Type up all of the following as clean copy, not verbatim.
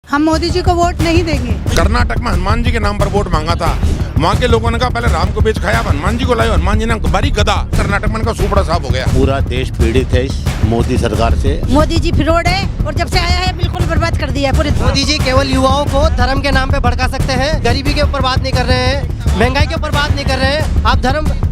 हम मोदी जी को वोट नहीं देंगे। कर्नाटक में हनुमान जी के नाम पर वोट मांगा था। वहाँ के लोगों ने कहा पहले राम को बेच खाया, हनुमान जी को लाए, हनुमान जी ने बड़ी गदा। कर्नाटक में इनका सुपड़ा साफ हो गया। पूरा देश पीड़ित है इस मोदी सरकार से। मोदी जी फ्रॉड है और जब से आया है बिल्कुल बर्बाद कर दिया है पूरे। मोदी जी केवल युवाओं को धर्म के नाम पे भड़का सकते हैं, गरीबी के ऊपर बात नहीं कर रहे हैं, महंगाई के ऊपर बात नहीं कर रहे हैं।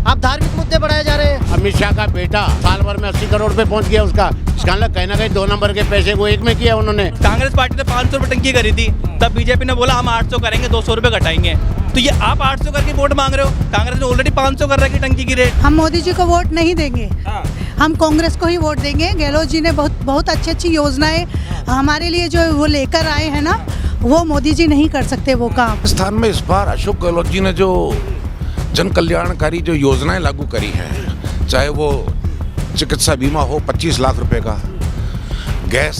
आप धार्मिक मुद्दे बढ़ाए जा रहे हैं। अमित शाह का बेटा साल भर में 80 करोड़ पे पहुंच गया उसका। इसका मतलब कहीं ना कहीं 2 नंबर के पैसे वो 1 में किया उन्होंने। कांग्रेस पार्टी ने 500 रुपए टंकी करी थी, तब बीजेपी ने बोला हम 800 करेंगे, 200 रुपए घटाएंगे। तो ये आप 800 करके वोट मांग रहे हो, कांग्रेस ने ऑलरेडी 500 कर रखी टंकी की रेट। हम मोदी जी को वोट नहीं देंगे, हम कांग्रेस को ही वोट देंगे। गहलोत जी ने बहुत अच्छी योजनाएं हमारे लिए जो वो लेकर आए हैं ना, वो मोदी जी नहीं कर सकते वो काम। राजस्थान में इस बार अशोक गहलोत जी ने जो जन कल्याणकारी जो योजनाएं लागू करी हैं, चाहे वो चिकित्सा बीमा हो 25 लाख रुपए का, गैस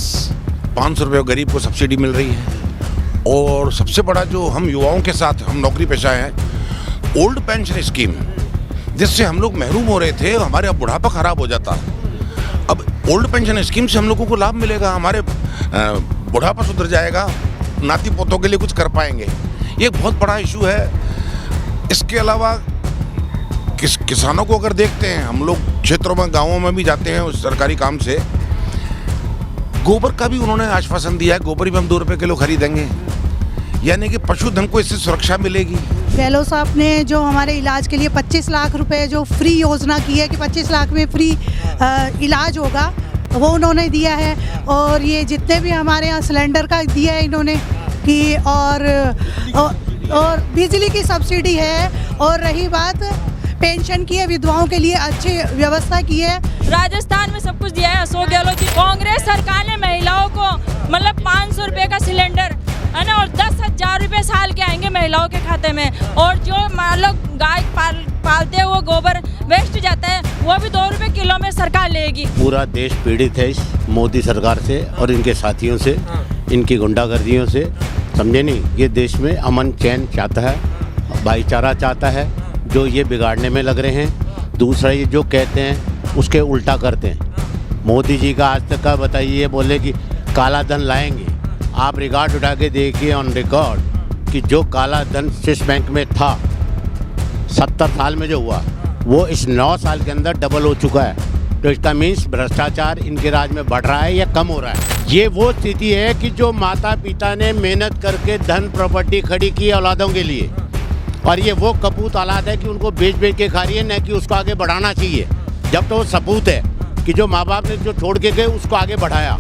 500 रुपये गरीब को सब्सिडी मिल रही है, और सबसे बड़ा जो हम युवाओं के साथ हम नौकरी पेशा हैं, ओल्ड पेंशन स्कीम, जिससे हम लोग महरूम हो रहे थे, हमारे अब बुढ़ापा खराब हो जाता। अब ओल्ड पेंशन स्कीम से हम लोगों को लाभ मिलेगा, हमारे बुढ़ापा सुधर जाएगा, नाती पोतों के लिए कुछ कर पाएंगे। ये एक बहुत बड़ा इशू है। इसके अलावा किसानों को अगर देखते हैं, हम लोग क्षेत्रों में गाँवों में भी जाते हैं उस सरकारी काम से, गोबर का भी उन्होंने आश्वासन दिया है, गोबर भी हम 2 रुपये किलो खरीदेंगे, यानी कि पशुधन को इससे सुरक्षा मिलेगी। गहलोत साहब ने जो हमारे इलाज के लिए 25 लाख रुपए जो फ्री योजना की है कि 25 लाख में फ्री इलाज होगा, वो उन्होंने दिया है। और ये जितने भी हमारे यहाँ सिलेंडर का दिया है इन्होंने कि और बिजली की सब्सिडी है, और रही बात पेंशन की है, विधवाओं के लिए अच्छी व्यवस्था की है। राजस्थान में सब कुछ दिया है अशोक गहलोत जी। कांग्रेस सरकार ने महिलाओं को मतलब 500 रुपए का सिलेंडर है ना, और 10,000 रुपए साल के आएंगे महिलाओं के खाते में। और जो मान लो गाय पालते हैं वो गोबर वेस्ट जाता है, वो भी 2 रुपए किलो में सरकार लेगी। पूरा देश पीड़ित है इस मोदी सरकार से और इनके साथियों से, इनकी गुंडागर्दियों से। समझे नहीं, ये देश में अमन चैन चाहता है, भाईचारा चाहता है, जो ये बिगाड़ने में लग रहे हैं। दूसरा ये जो कहते हैं उसके उल्टा करते हैं। मोदी जी का आज तक का बताइए, बोले कि काला धन लाएंगे। आप रिकॉर्ड उठा के देखिए ऑन रिकॉर्ड कि जो काला धन स्विस बैंक में था 70 साल में जो हुआ, वो इस 9 साल के अंदर डबल हो चुका है। तो इसका मीन्स भ्रष्टाचार इनके राज में बढ़ रहा है या कम हो रहा है। ये वो स्थिति है कि जो माता पिता ने मेहनत करके धन प्रॉपर्टी खड़ी की औलादों के लिए, और ये वो कपूत औलाद है कि उनको बेच के खा रही है, न कि उसको आगे बढ़ाना चाहिए। जब तो वो सपूत है कि जो माँ बाप ने जो छोड़ के गए उसको आगे बढ़ाया,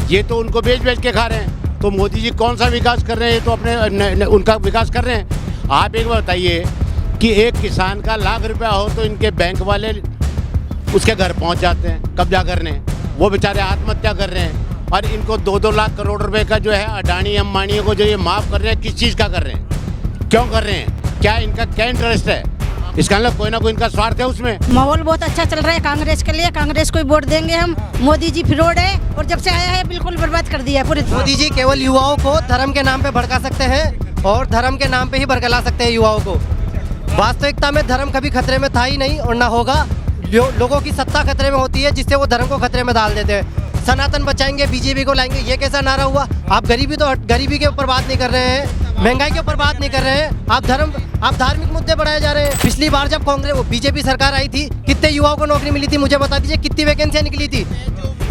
ये तो उनको बेच के खा रहे हैं। तो मोदी जी कौन सा विकास कर रहे हैं? तो अपने उनका विकास कर रहे हैं। आप एक बार बताइए कि एक किसान का लाख रुपया हो तो इनके बैंक वाले उसके घर पहुंच जाते हैं कब्जा करने, वो बेचारे आत्महत्या कर रहे हैं। और इनको 2-2 लाख करोड़ रुपए का जो है अडानी अंबानी को जो ये माफ़ कर रहे हैं, किस चीज़ का कर रहे हैं, क्यों कर रहे हैं, क्या इनका क्या इंटरेस्ट है? इसका मतलब कोई ना कोई इनका स्वार्थ है उसमें। माहौल बहुत अच्छा चल रहा है कांग्रेस के लिए, कांग्रेस को ही वोट देंगे हम। मोदी जी फ्रॉड है और जब से आया है बिल्कुल बर्बाद कर दिया है पूरे। मोदी जी केवल युवाओं को धर्म के नाम पे भड़का सकते हैं और धर्म के नाम पे ही बरगला सकते हैं युवाओं को। वास्तविकता में धर्म कभी खतरे में था ही नहीं और ना होगा। लोगों की सत्ता खतरे में होती है, जिससे वो धर्म को खतरे में डाल देते हैं। सनातन बचाएंगे, बीजेपी को लाएंगे, ये कैसा नारा हुआ? आप गरीबी के ऊपर बात नहीं कर रहे हैं, महंगाई के ऊपर बात नहीं कर रहे हैं, आप धार्मिक मुद्दे बढ़ाए जा रहे हैं। पिछली बार जब बीजेपी सरकार आई थी, कितने युवाओं को नौकरी मिली थी? मुझे बता दीजिए, कितनी वैकेंसियां निकली थी?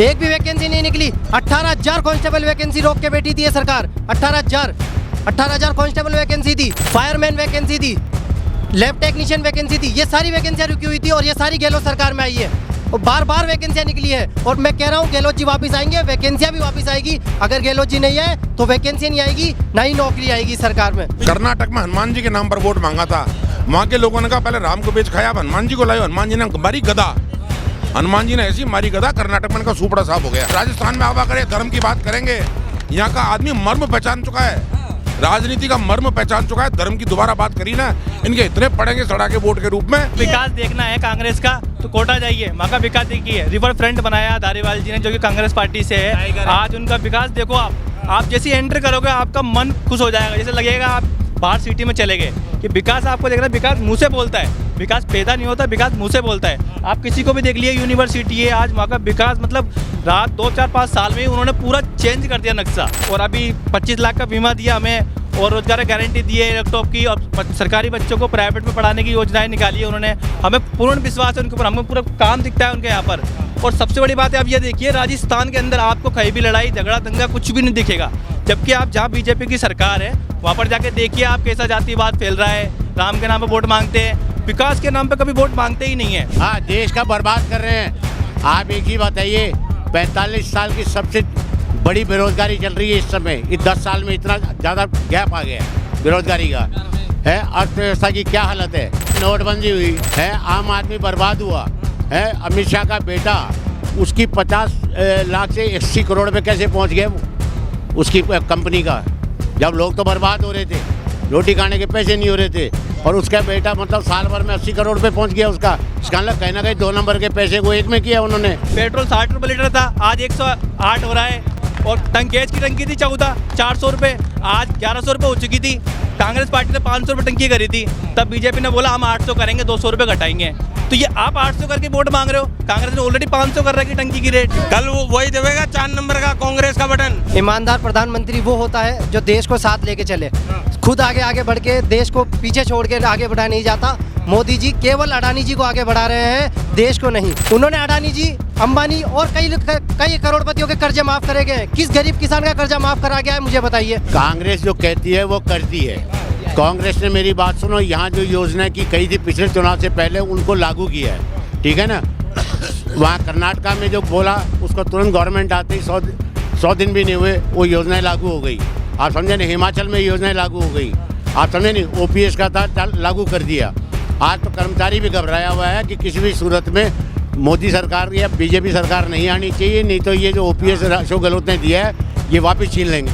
एक भी वैकेंसी नहीं निकली। 18,000 कांस्टेबल वैकेंसी रोक के बैठी थी ये सरकार। 18,000 कांस्टेबल वैकेंसी थी, फायरमैन वैकेंसी थी, लैब टेक्नीशियन वैकेंसी थी। ये सारी वैकेंसियां रुकी हुई थी और ये सारी गहलोत सरकार में आई है और बार वैकेंसियां निकली है। और मैं कह रहा हूँ गहलोत जी वापस आएंगे, वैकेंसियां भी वापस आएगी। अगर गहलोत जी नहीं आए तो वैकेंसी नहीं आएगी, ना ही नौकरी आएगी सरकार में। कर्नाटक में हनुमान जी के नाम पर वोट मांगा था। वहाँ के लोगों ने कहा पहले राम को बेच खाया, अब हनुमान जी को लाए, हनुमान जी ने बड़ी गदा। हनुमान जी ने ऐसी मारी गदा, कर्नाटक में इनका सुपड़ा साफ हो गया। राजस्थान में आवा करे, धर्म की बात करेंगे। यहाँ का आदमी मर्म पहचान चुका है, राजनीति का मर्म पहचान चुका है। धर्म की दोबारा बात करी ना, इनके इतने पड़ेंगे सड़ा के वोट के रूप में। विकास देखना है कांग्रेस का तो कोटा जाइए, वहाँ का विकास देखिए। रिवर फ्रंट बनाया धारीवाल जी ने, जो कि कांग्रेस पार्टी से है। आज उनका विकास देखो आप जैसे एंटर करोगे आपका मन खुश हो जाएगा, जैसे लगेगा आप बाहर सिटी में चले गए। कि विकास आपको देख रहा है, विकास मुँह से बोलता है, विकास पैदा नहीं होता, विकास मुंह से बोलता है। आप किसी को भी देख लिए, यूनिवर्सिटी है आज, वहाँ का विकास मतलब रात 2, 4, 5 साल में ही उन्होंने पूरा चेंज कर दिया नक्शा। और अभी 25 लाख का बीमा दिया हमें, और रोजगार गारंटी दी है लैपटॉप की, और सरकारी बच्चों को प्राइवेट में पढ़ाने की योजनाएं निकाली है उन्होंने। हमें पूर्ण विश्वास है उनके ऊपर, हमें पूरा काम दिखता है उनके यहाँ पर। और सबसे बड़ी बात है, आप ये देखिए राजस्थान के अंदर आपको कहीं भी लड़ाई झगड़ा दंगा कुछ भी नहीं दिखेगा, जबकि आप जहाँ बीजेपी की सरकार है वहाँ पर जाके देखिए आप कैसा जातिवाद फैल रहा है। राम के नाम पर वोट मांगते हैं, विकास के नाम पर कभी वोट मांगते ही नहीं है। हाँ, देश का बर्बाद कर रहे हैं। आप एक ही बताइए, 45 साल की सबसे बड़ी बेरोजगारी चल रही है इस समय। इस 10 साल में इतना ज़्यादा गैप आ गया है बेरोजगारी का, है। अर्थव्यवस्था की क्या हालत है, नोटबंदी हुई है, आम आदमी बर्बाद हुआ है। अमित शाह का बेटा, उसकी 50 लाख से 80 करोड़ पे कैसे पहुंच गए वो, उसकी कंपनी का, जब लोग तो बर्बाद हो रहे थे, रोटी खाने के पैसे नहीं हो रहे थे, और उसका बेटा मतलब साल भर में 80 करोड़ पे पहुंच गया उसका। इसका मतलब कहीं ना कहीं 2 नंबर के पैसे को 1 में किया उन्होंने। पेट्रोल 60 रुपये लीटर था, आज 108 हो रहा है। और गैस की टंकी थी 14, 400 रुपये, आज 1100 रुपये हो चुकी थी। कांग्रेस पार्टी ने 500 रुपये टंकी करी थी, तब बीजेपी ने बोला हम 800 करेंगे, 200 रुपये घटाएंगे। तो ये आप 800 करके वोट मांग रहे हो, कांग्रेस ने ऑलरेडी 500 कर रखी टंकी की रेट। कल वो वही दबेगा 4 नंबर का कांग्रेस का बटन। ईमानदार प्रधानमंत्री वो होता है जो देश को साथ लेके चले, खुद आगे बढ़ के देश को पीछे छोड़ के आगे बढ़ा नहीं जाता। मोदी जी केवल अडानी जी को आगे बढ़ा रहे हैं, देश को नहीं। उन्होंने अडानी जी, अंबानी और कई करोड़पतियों के कर्जे माफ करे गए। किस गरीब किसान का कर्जा माफ करा गया है, मुझे बताइए। कांग्रेस जो कहती है वो करती है। कांग्रेस ने, मेरी बात सुनो, यहाँ जो योजना की कही थी पिछले चुनाव से पहले, उनको लागू किया है, ठीक है ना। वहाँ कर्नाटका में जो बोला, उसको तुरंत गवर्नमेंट आते ही 100 दिन भी नहीं हुए वो योजनाएं लागू हो गई। आप समझे नहीं, हिमाचल में योजनाएं लागू हो गई। आप समझे नहीं, OPS का था, लागू कर दिया। आज तो कर्मचारी भी घबराया हुआ है कि किसी भी सूरत में मोदी सरकार या बीजेपी सरकार नहीं आनी चाहिए, नहीं तो ये जो OPS अशोक गहलोत ने दिया है ये वापस छीन लेंगे।